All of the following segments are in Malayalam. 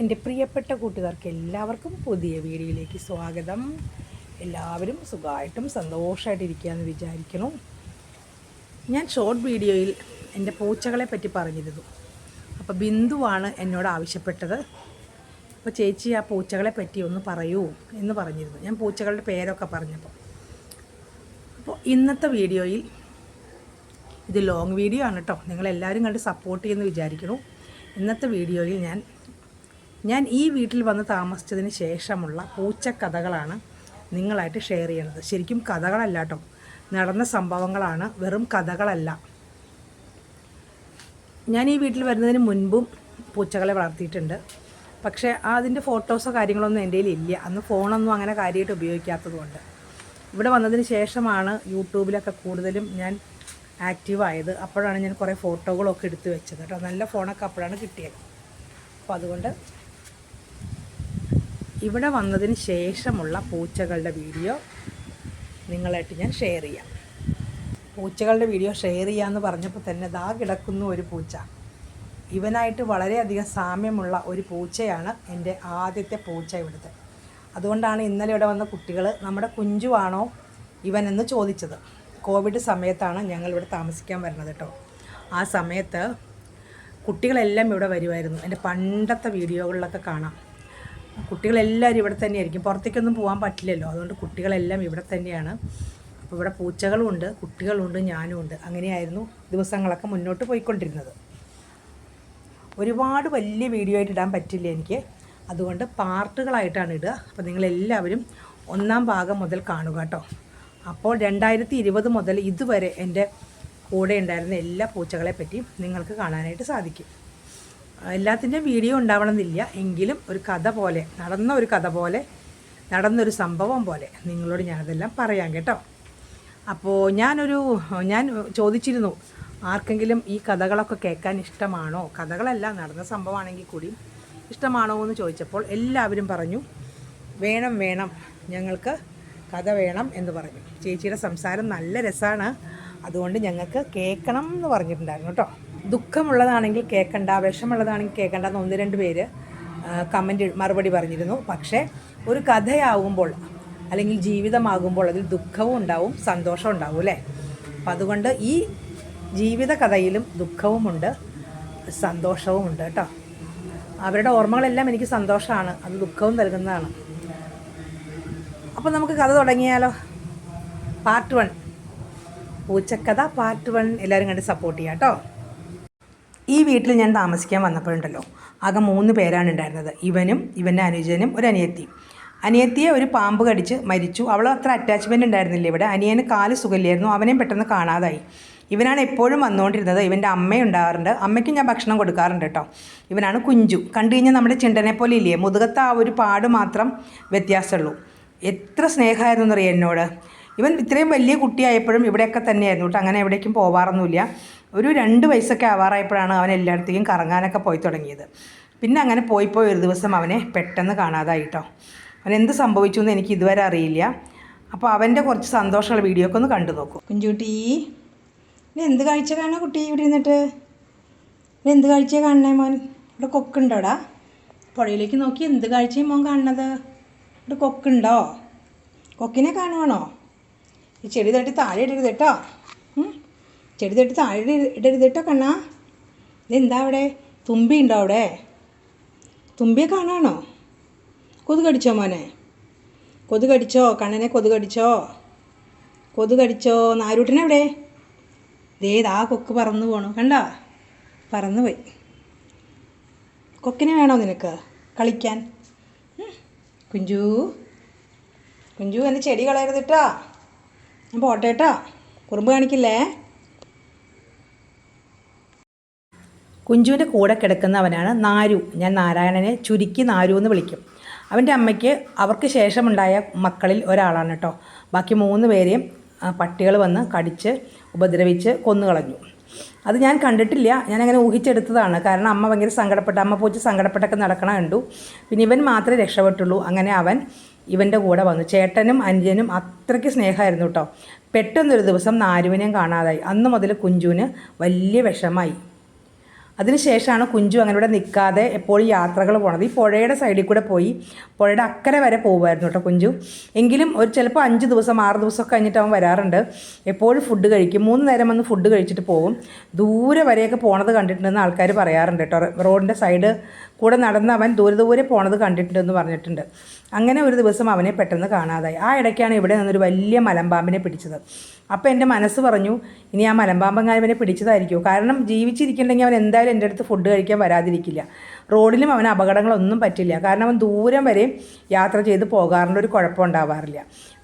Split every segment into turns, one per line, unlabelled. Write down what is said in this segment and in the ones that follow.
എൻ്റെ പ്രിയപ്പെട്ട കൂട്ടുകാർക്ക് എല്ലാവർക്കും പുതിയ വീഡിയോയിലേക്ക് സ്വാഗതം. എല്ലാവരും സുഖമായിട്ടും സന്തോഷമായിട്ടിരിക്കുകയെന്ന് വിചാരിക്കണം. ഞാൻ ഷോർട്ട് വീഡിയോയിൽ എൻ്റെ പൂച്ചകളെ പറ്റി പറഞ്ഞിരുന്നു. അപ്പോൾ ബിന്ദുവാണ് എന്നോട് ആവശ്യപ്പെട്ടത്. അപ്പോൾ ചേച്ചി ആ പൂച്ചകളെ പറ്റി ഒന്ന് പറയൂ എന്ന് പറഞ്ഞിരുന്നു. ഞാൻ പൂച്ചകളുടെ പേരൊക്കെ പറഞ്ഞപ്പോൾ ഇന്നത്തെ വീഡിയോയിൽ ഇത് ലോങ് വീഡിയോ ആണ് കേട്ടോ. നിങ്ങളെല്ലാവരും കണ്ട് സപ്പോർട്ട് ചെയ്യുമെന്ന് വിചാരിക്കുന്നു. ഇന്നത്തെ വീഡിയോയിൽ ഞാൻ ഈ വീട്ടിൽ വന്ന് താമസിച്ചതിന് ശേഷമുള്ള പൂച്ചക്കഥകളാണ് നിങ്ങളായിട്ട് ഷെയർ ചെയ്യണത്. ശരിക്കും കഥകളല്ല കേട്ടോ, നടന്ന സംഭവങ്ങളാണ്, വെറും കഥകളല്ല. ഞാൻ ഈ വീട്ടിൽ വരുന്നതിന് മുൻപും പൂച്ചകളെ വളർത്തിയിട്ടുണ്ട്. പക്ഷേ അതിൻ്റെ ഫോട്ടോസോ കാര്യങ്ങളൊന്നും എൻ്റെ കയ്യിലില്ല. അന്ന് ഫോണൊന്നും അങ്ങനെ കാര്യമായിട്ട് ഉപയോഗിക്കാത്തതുകൊണ്ട്. ഇവിടെ വന്നതിന് ശേഷമാണ് യൂട്യൂബിലൊക്കെ കൂടുതലും ഞാൻ ആക്റ്റീവായത്. അപ്പോഴാണ് ഞാൻ കുറേ ഫോട്ടോകളൊക്കെ എടുത്ത് വെച്ചത് കേട്ടോ. നല്ല ഫോണൊക്കെ അപ്പോഴാണ് കിട്ടിയത്. അപ്പോൾ അതുകൊണ്ട് ഇവിടെ വന്നതിന് ശേഷമുള്ള പൂച്ചകളുടെ വീഡിയോ നിങ്ങളായിട്ട് ഞാൻ ഷെയർ ചെയ്യാം. പൂച്ചകളുടെ വീഡിയോ ഷെയർ ചെയ്യാമെന്ന് പറഞ്ഞപ്പോൾ തന്നെ ദാ കിടക്കുന്ന ഒരു പൂച്ച. ഇവനായിട്ട് വളരെയധികം സാമ്യമുള്ള ഒരു പൂച്ചയാണ് എൻ്റെ ആദ്യത്തെ പൂച്ച ഇവിടുത്തെ. അതുകൊണ്ടാണ് ഇന്നലെ ഇവിടെ വന്ന കുട്ടികൾ നമ്മുടെ കുഞ്ചുവാണോ ഇവനെന്ന് ചോദിച്ചത്. കോവിഡ് സമയത്താണ് ഞങ്ങളിവിടെ താമസിക്കാൻ വരുന്നത് കേട്ടോ. ആ സമയത്ത് കുട്ടികളെല്ലാം ഇവിടെ വരുമായിരുന്നു. എൻ്റെ പണ്ടത്തെ വീഡിയോകളിലൊക്കെ കാണാം. കുട്ടികളെല്ലാവരും ഇവിടെ തന്നെയായിരിക്കും, പുറത്തേക്കൊന്നും പോകാൻ പറ്റില്ലല്ലോ. അതുകൊണ്ട് കുട്ടികളെല്ലാം ഇവിടെ തന്നെയാണ്. അപ്പോൾ ഇവിടെ പൂച്ചകളുമുണ്ട്, കുട്ടികളുമുണ്ട്, ഞാനുമുണ്ട്. അങ്ങനെയായിരുന്നു ദിവസങ്ങളൊക്കെ മുന്നോട്ട് പോയിക്കൊണ്ടിരുന്നത്. ഒരുപാട് വലിയ വീഡിയോ ആയിട്ട് ഇടാൻ പറ്റില്ല എനിക്ക്, അതുകൊണ്ട് പാർട്ടുകളായിട്ടാണ് ഇടുക. അപ്പോൾ നിങ്ങളെല്ലാവരും ഒന്നാം ഭാഗം മുതൽ കാണുക കേട്ടോ. അപ്പോൾ 2020 മുതൽ ഇതുവരെ എൻ്റെ കൂടെ ഉണ്ടായിരുന്ന എല്ലാ പൂച്ചകളെ പറ്റിയും നിങ്ങൾക്ക് കാണാനായിട്ട് സാധിക്കും. എല്ലാത്തിൻ്റെയും വീഡിയോ ഉണ്ടാവണമെന്നില്ല, എങ്കിലും ഒരു കഥ പോലെ, നടന്നൊരു സംഭവം പോലെ നിങ്ങളോട് ഞാനതെല്ലാം പറയാം കേട്ടോ. അപ്പോൾ ഞാൻ ചോദിച്ചിരുന്നു, ആർക്കെങ്കിലും ഈ കഥകളൊക്കെ കേൾക്കാൻ ഇഷ്ടമാണോ, കഥകളല്ല നടന്ന സംഭവമാണെങ്കിൽ കൂടി ഇഷ്ടമാണോ എന്ന് ചോദിച്ചപ്പോൾ എല്ലാവരും പറഞ്ഞു വേണം, ഞങ്ങൾക്ക് കഥ വേണം എന്ന് പറഞ്ഞു. ചേച്ചിയുടെ സംസാരം നല്ല രസമാണ്, അതുകൊണ്ട് ഞങ്ങൾക്ക് കേൾക്കണം എന്ന് പറഞ്ഞിട്ടുണ്ടായിരുന്നു കേട്ടോ. ദുഃഖമുള്ളതാണെങ്കിൽ കേൾക്കണ്ട, വിഷമുള്ളതാണെങ്കിൽ കേൾക്കണ്ട എന്ന് 1-2 പേര് മറുപടി പറഞ്ഞിരുന്നു. പക്ഷേ ഒരു കഥയാകുമ്പോൾ അല്ലെങ്കിൽ ജീവിതമാകുമ്പോൾ അതിൽ ദുഃഖവും ഉണ്ടാവും, സന്തോഷവും ഉണ്ടാവും അല്ലേ. അപ്പം അതുകൊണ്ട് ഈ ജീവിത കഥയിലും ദുഃഖവുമുണ്ട്, സന്തോഷവുമുണ്ട് കേട്ടോ. അവരുടെ ഓർമ്മകളെല്ലാം എനിക്ക് സന്തോഷമാണ്, അത് ദുഃഖവും നൽകുന്നതാണ്. അപ്പോൾ നമുക്ക് കഥ തുടങ്ങിയാലോ. പാർട്ട് 1, പൂച്ചക്കഥ പാർട്ട് 1 എല്ലാവരും കണ്ട് സപ്പോർട്ട് ചെയ്യാം കേട്ടോ. ഈ വീട്ടിൽ ഞാൻ താമസിക്കാൻ വന്നപ്പോഴുണ്ടല്ലോ, ആകെ 3 പേരാണ് ഉണ്ടായിരുന്നത്. ഇവനും ഇവൻ്റെ അനുജനും ഒരു അനിയത്തിയും. അനിയത്തിയെ ഒരു പാമ്പ് കടിച്ച് മരിച്ചു. അവൾ അത്ര അറ്റാച്ച്മെൻറ്റ് ഉണ്ടായിരുന്നില്ല ഇവിടെ. അനിയന് കാല് സുഖമില്ലായിരുന്നു, അവനെയും പെട്ടെന്ന് കാണാതായി. ഇവനാണ് എപ്പോഴും വന്നുകൊണ്ടിരുന്നത്. ഇവൻ്റെ അമ്മയും ഉണ്ടാകാറുണ്ട്, അമ്മയ്ക്കും ഞാൻ ഭക്ഷണം കൊടുക്കാറുണ്ട് കേട്ടോ. ഇവനാണ് കുഞ്ചു. കണ്ടു കഴിഞ്ഞാൽ നമ്മുടെ ചിണ്ടനെ പോലെ ഇല്ലേ, മുതുകത്ത് ആ ഒരു പാട് മാത്രം വ്യത്യാസമുള്ളൂ. എത്ര സ്നേഹമായിരുന്നു എന്നറിയാം എന്നോട്. ഇവൻ ഇത്രയും വലിയ കുട്ടിയായപ്പോഴും ഇവിടെയൊക്കെ തന്നെയായിരുന്നു കേട്ടോ, അങ്ങനെ എവിടേക്കും പോവാറൊന്നുമില്ല. ഒരു 2 വയസ്സൊക്കെ ആവാറായപ്പോഴാണ് അവൻ എല്ലായിടത്തേക്കും കറങ്ങാനൊക്കെ പോയി തുടങ്ങിയത്. പിന്നെ അങ്ങനെ പോയി ഒരു ദിവസം അവനെ പെട്ടെന്ന് കാണാതായി കേട്ടോ. അവൻ എന്ത് സംഭവിച്ചു എന്ന് എനിക്ക് ഇതുവരെ അറിയില്ല. അപ്പോൾ അവൻ്റെ കുറച്ച് സന്തോഷമുള്ള വീഡിയോ ഒക്കെ ഒന്ന് കണ്ടു നോക്കൂ. കുഞ്ചുട്ടി, എന്ത് കാഴ്ച കാണാ കുട്ടി ഇവിടെ ഇരുന്നിട്ട്? എന്ത് കാഴ്ച കാണണേ മോൻ? ഇവിടെ കൊക്കുണ്ടോടാ? പുഴയിലേക്ക് നോക്കി എന്ത് കാഴ്ചയും മോൻ കാണുന്നത്? ഇവിടെ കൊക്കുണ്ടോ? കൊക്കിനെ കാണുവാണോ? ഈ ചെടി തട്ടി താഴെ ഇടരുത് കേട്ടോ. ചെടി തട്ടി താഴെ ഇടരുത് കേട്ടോ കണ്ണാ. ഇതെന്താ അവിടെ? തുമ്പി ഉണ്ടോ അവിടെ? തുമ്പിയെ കാണാണോ? കൊതുകടിച്ചോ മോനെ? കൊതുകടിച്ചോ കണ്ണനെ? കൊതുകടിച്ചോ? നാരൂട്ടനെവിടെ? ആ കൊക്ക് പറന്നു പോണു, കണ്ടോ? പറന്നു പോയി. കൊക്കിനെ വേണോ നിനക്ക് കളിക്കാൻ? കുഞ്ചു എൻ്റെ ചെടി കളയരുത് കേട്ടോ. ഞാൻ പോട്ടെ കേട്ടോ, കുറുമ്പ് കാണിക്കില്ലേ. കുഞ്ചുവിൻ്റെ കൂടെ കിടക്കുന്നവനാണ് നാരു. ഞാൻ നാരായണനെ ചുരുക്കി നാരു എന്ന് വിളിക്കും. അവൻ്റെ അമ്മയ്ക്ക് അവർക്ക് ശേഷമുണ്ടായ മക്കളിൽ ഒരാളാണ് കേട്ടോ. ബാക്കി 3 പേരെയും പട്ടികൾ വന്ന് കടിച്ച് ഉപദ്രവിച്ച് കൊന്നുകളഞ്ഞു. അത് ഞാൻ കണ്ടിട്ടില്ല, ഞാനങ്ങനെ ഊഹിച്ചെടുത്തതാണ്. കാരണം അമ്മ ഭയങ്കര അമ്മ പൂച്ച സങ്കടപ്പെട്ടൊക്കെ നടക്കണ കണ്ടു. പിന്നെ ഇവൻ മാത്രമേ രക്ഷപ്പെട്ടുള്ളൂ. അങ്ങനെ അവൻ ഇവൻ്റെ കൂടെ വന്നു. ചേട്ടനും അനുജനും അത്രയ്ക്ക് സ്നേഹമായിരുന്നു കേട്ടോ. പെട്ടെന്നൊരു ദിവസം നാരുവിനെയും കാണാതായി. അന്ന് മുതൽ കുഞ്ചുവിന് വലിയ വിഷമായി. അതിനുശേഷമാണ് കുഞ്ചു അങ്ങനെ ഇവിടെ നിൽക്കാതെ എപ്പോഴും യാത്രകൾ പോണത്. ഈ പുഴയുടെ സൈഡിൽ കൂടെ പോയി പുഴയുടെ അക്കരെ വരെ പോകുമായിരുന്നു കേട്ടോ കുഞ്ചു. എങ്കിലും ചിലപ്പോൾ 5 ദിവസം 6 ദിവസമൊക്കെ കഴിഞ്ഞിട്ട് അവൻ വരാറുണ്ട്. എപ്പോഴും ഫുഡ് കഴിക്കും, 3 നേരം വന്ന് ഫുഡ് കഴിച്ചിട്ട് പോകും. ദൂരെ വരെയൊക്കെ പോണത് കണ്ടിട്ടുണ്ടെന്ന് ആൾക്കാർ പറയാറുണ്ട് കേട്ടോ. റോഡിൻ്റെ സൈഡ് കൂടെ നടന്ന് അവൻ ദൂരെ പോണത് കണ്ടിട്ടുണ്ടെന്ന് പറഞ്ഞിട്ടുണ്ട്. അങ്ങനെ ഒരു ദിവസം അവനെ പെട്ടെന്ന് കാണാതായി. ആ ഇടയ്ക്കാണ് ഇവിടെ നിന്നൊരു വലിയ മലമ്പാമ്പിനെ പിടിച്ചത്. അപ്പോൾ എൻ്റെ മനസ്സ് പറഞ്ഞു, ഇനി ആ മലമ്പാമ്പങ്ങായവനെ പിടിച്ചതായിരിക്കുമോ? കാരണം ജീവിച്ചിരിക്കണമെങ്കിൽ അവൻ എന്തായാലും എൻ്റെ അടുത്ത് ഫുഡ് കഴിക്കാൻ വരാതിരിക്കില്ല. റോഡിലും അവന് അപകടങ്ങളൊന്നും പറ്റില്ല, കാരണം അവൻ ദൂരം വരെ യാത്ര ചെയ്ത് പോകാറുണ്ട്, ഒരു കുഴപ്പം ഉണ്ടാവാറില്ല.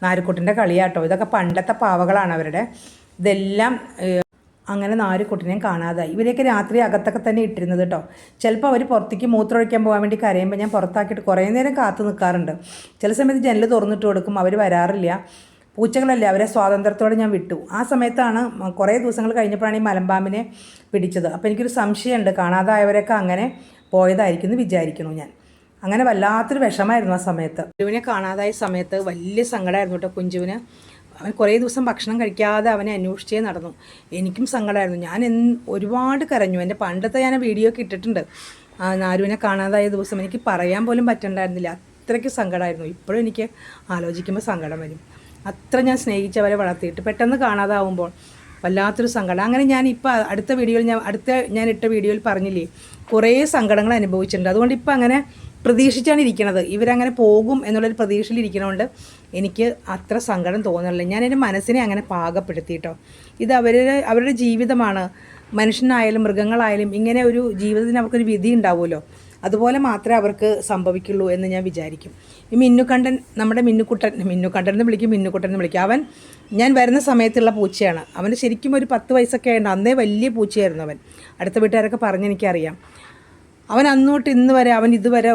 നാരുക്കുട്ടിൻ്റെ കളിയാട്ടോ ഇതൊക്കെ. പണ്ടത്തെ പാവകളാണ് അവരുടെ. ഇതെല്ലാം അങ്ങനെ നാരുക്കുട്ടിനെയും കാണാതായി. ഇവരെയൊക്കെ രാത്രി അകത്തൊക്കെ തന്നെ ഇട്ടിരുന്നത് കേട്ടോ. ചിലപ്പോൾ അവർ പുറത്തേക്ക് മൂത്രമൊഴിക്കാൻ പോകാൻ വേണ്ടി കരയുമ്പോൾ ഞാൻ പുറത്താക്കിയിട്ട് കുറേ നേരം കാത്തു നിൽക്കാറുണ്ട്. ചില സമയത്ത് ജനൽ തുറന്നിട്ട് കൊടുക്കും, അവർ വരാറില്ല. പൂച്ചകളല്ലേ, അവരെ സ്വാതന്ത്ര്യത്തോടെ ഞാൻ വിട്ടു. ആ സമയത്താണ് കുറേ ദിവസങ്ങൾ കഴിഞ്ഞപ്പോഴാണ് ഈ മലമ്പാമ്പിനെ പിടിച്ചത്. അപ്പോൾ എനിക്കൊരു സംശയമുണ്ട്, കാണാതായവരൊക്കെ അങ്ങനെ പോയതായിരിക്കും എന്ന് വിചാരിക്കുന്നു ഞാൻ. അങ്ങനെ വല്ലാത്തൊരു വിഷമമായിരുന്നു ആ സമയത്ത്. കുഞ്ചുവിനെ കാണാതായ സമയത്ത് വലിയ സങ്കടമായിരുന്നു കേട്ടോ കുഞ്ചുവിന്. അവൻ കുറേ ദിവസം ഭക്ഷണം കഴിക്കാതെ അവനെ അന്വേഷിച്ചേ നടന്നു. എനിക്കും സങ്കടമായിരുന്നു. ഞാൻ ഒരുപാട് കരഞ്ഞു. എൻ്റെ പണ്ടത്തെ ഞാൻ വീഡിയോ ഒക്കെ ഇട്ടിട്ടുണ്ട്. നാരുവിനെ കാണാതായ ദിവസം എനിക്ക് പറയാൻ പോലും പറ്റണ്ടായിരുന്നില്ല, അത്രയ്ക്ക് സങ്കടമായിരുന്നു. ഇപ്പോഴും എനിക്ക് ആലോചിക്കുമ്പോൾ സങ്കടം വരും. അത്ര ഞാൻ സ്നേഹിച്ചവരെ വളർത്തിയിട്ട് പെട്ടെന്ന് കാണാതാവുമ്പോൾ വല്ലാത്തൊരു സങ്കടം. അങ്ങനെ ഞാനിപ്പോൾ ഞാൻ ഇട്ട വീഡിയോയിൽ പറഞ്ഞില്ലേ, കുറേ സങ്കടങ്ങൾ അനുഭവിച്ചിട്ടുണ്ട്. അതുകൊണ്ട് ഇപ്പം അങ്ങനെ പ്രതീക്ഷിച്ചാണ് ഇരിക്കുന്നത്. ഇവരങ്ങനെ പോകും എന്നുള്ളൊരു പ്രതീക്ഷയിലിരിക്കണതുകൊണ്ട് എനിക്ക് അത്ര സങ്കടം തോന്നുന്നില്ല. ഞാൻ എൻ്റെ മനസ്സിനെ അങ്ങനെ പാകപ്പെടുത്തിയിട്ടോ. ഇത് അവരുടെ ജീവിതമാണ്. മനുഷ്യനായാലും മൃഗങ്ങളായാലും ഇങ്ങനെ ഒരു ജീവിതത്തിന് അവർക്കൊരു വിധി ഉണ്ടാവുമല്ലോ, അതുപോലെ മാത്രമേ അവർക്ക് സംഭവിക്കുള്ളൂ എന്ന് ഞാൻ വിചാരിക്കും. ഈ മിന്നുകണ്ടൻ, നമ്മുടെ മിന്നുക്കുട്ടൻ എന്ന് വിളിക്കും, മിന്നുക്കുട്ടൻ എന്ന് വിളിക്കും. അവൻ ഞാൻ വരുന്ന സമയത്തുള്ള പൂച്ചയാണ്. അവന് ശരിക്കും ഒരു 10 വയസ്സൊക്കെ ആയിരുന്നു. അന്നേ വലിയ പൂച്ചയായിരുന്നു അവൻ. അടുത്ത വീട്ടുകാരൊക്കെ പറഞ്ഞെനിക്കറിയാം. അവൻ അന്നോട്ട് ഇന്ന് വരെ ഇതുവരെ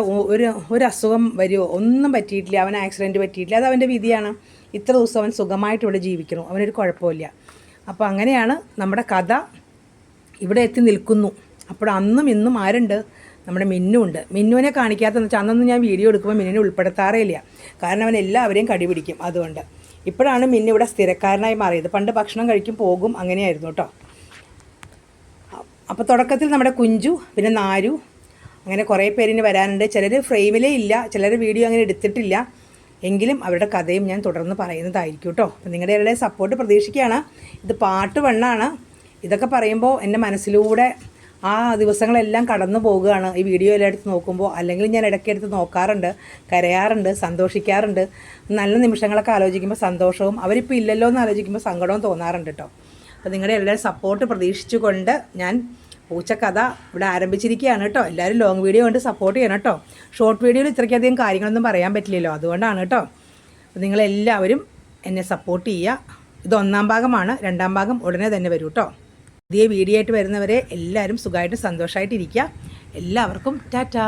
ഒരു അസുഖം വരുമോ ഒന്നും പറ്റിയിട്ടില്ല. അവൻ ആക്സിഡൻറ്റ് പറ്റിയിട്ടില്ല. അത് അവൻ്റെ വിധിയാണ്. ഇത്ര ദിവസം അവൻ സുഖമായിട്ട് ഇവിടെ ജീവിക്കണം, അവനൊരു കുഴപ്പമില്ല. അപ്പോൾ അങ്ങനെയാണ് നമ്മുടെ കഥ ഇവിടെ എത്തി നിൽക്കുന്നു. അപ്പോൾ അന്നും ഇന്നും ആരുണ്ട്? നമ്മുടെ മിന്നുണ്ട്. മിന്നുവിനെ കാണിക്കാത്തതെന്ന് വെച്ചാൽ അന്നൊന്നും ഞാൻ വീഡിയോ എടുക്കുമ്പോൾ മിന്നിനെ ഉൾപ്പെടുത്താറേ ഇല്ല, കാരണം അവൻ എല്ലാവരെയും കടിപിടിക്കും. അതുകൊണ്ട് ഇപ്പോഴാണ് മിന്നു ഇവിടെ സ്ഥിരക്കാരനായി മാറിയത്. പണ്ട് ഭക്ഷണം കഴിക്കും, പോകും, അങ്ങനെയായിരുന്നു കേട്ടോ. അപ്പോൾ തുടക്കത്തിൽ നമ്മുടെ കുഞ്ചു, പിന്നെ നാരു, അങ്ങനെ കുറേ പേരിന് വരാനുണ്ട്. ചിലർ ഫ്രെയിമിലേ ഇല്ല, ചിലർ വീഡിയോ അങ്ങനെ എടുത്തിട്ടില്ല. എങ്കിലും അവരുടെ കഥയും ഞാൻ തുടർന്ന് പറയുന്നതായിരിക്കും കേട്ടോ. അപ്പോൾ നിങ്ങളുടെ എല്ലാവരുടെയും സപ്പോർട്ട് പ്രതീക്ഷിക്കുകയാണ്. ഇത് പാർട്ട് 1 ആണ്. ഇതൊക്കെ പറയുമ്പോൾ എൻ്റെ മനസ്സിലൂടെ ആ ദിവസങ്ങളെല്ലാം കടന്നു പോവുകയാണ് ഈ വീഡിയോ എല്ലാം എടുത്ത് നോക്കുമ്പോൾ. അല്ലെങ്കിൽ ഞാൻ ഇടയ്ക്കെടുത്ത് നോക്കാറുണ്ട്, കരയാറുണ്ട്, സന്തോഷിക്കാറുണ്ട്. നല്ല നിമിഷങ്ങളൊക്കെ ആലോചിക്കുമ്പോൾ സന്തോഷവും, അവരിപ്പോൾ ഇല്ലല്ലോ എന്ന് ആലോചിക്കുമ്പോൾ സങ്കടവും തോന്നാറുണ്ട് കേട്ടോ. അപ്പോൾ നിങ്ങളുടെ എല്ലാവരും സപ്പോർട്ട് പ്രതീക്ഷിച്ചുകൊണ്ട് ഞാൻ പൂച്ചക്കഥ ഇവിടെ ആരംഭിച്ചിരിക്കുകയാണ് കേട്ടോ. എല്ലാവരും ലോങ് വീഡിയോ കൊണ്ട് സപ്പോർട്ട് ചെയ്യണം കേട്ടോ. ഷോർട്ട് വീഡിയോയിൽ ഇത്രയ്ക്കധികം കാര്യങ്ങളൊന്നും പറയാൻ പറ്റില്ലല്ലോ, അതുകൊണ്ടാണ് കേട്ടോ. അപ്പോൾ നിങ്ങളെല്ലാവരും എന്നെ സപ്പോർട്ട് ചെയ്യുക. ഇത് 1ാം ഭാഗമാണ്. 2ാം ഭാഗം ഉടനെ തന്നെ വരും കേട്ടോ. പുതിയ വീഡിയോ ആയിട്ട് വരുന്നവരെ എല്ലാവരും സുഖമായിട്ട് സന്തോഷമായിട്ടിരിക്കുക. എല്ലാവർക്കും ടാറ്റാ.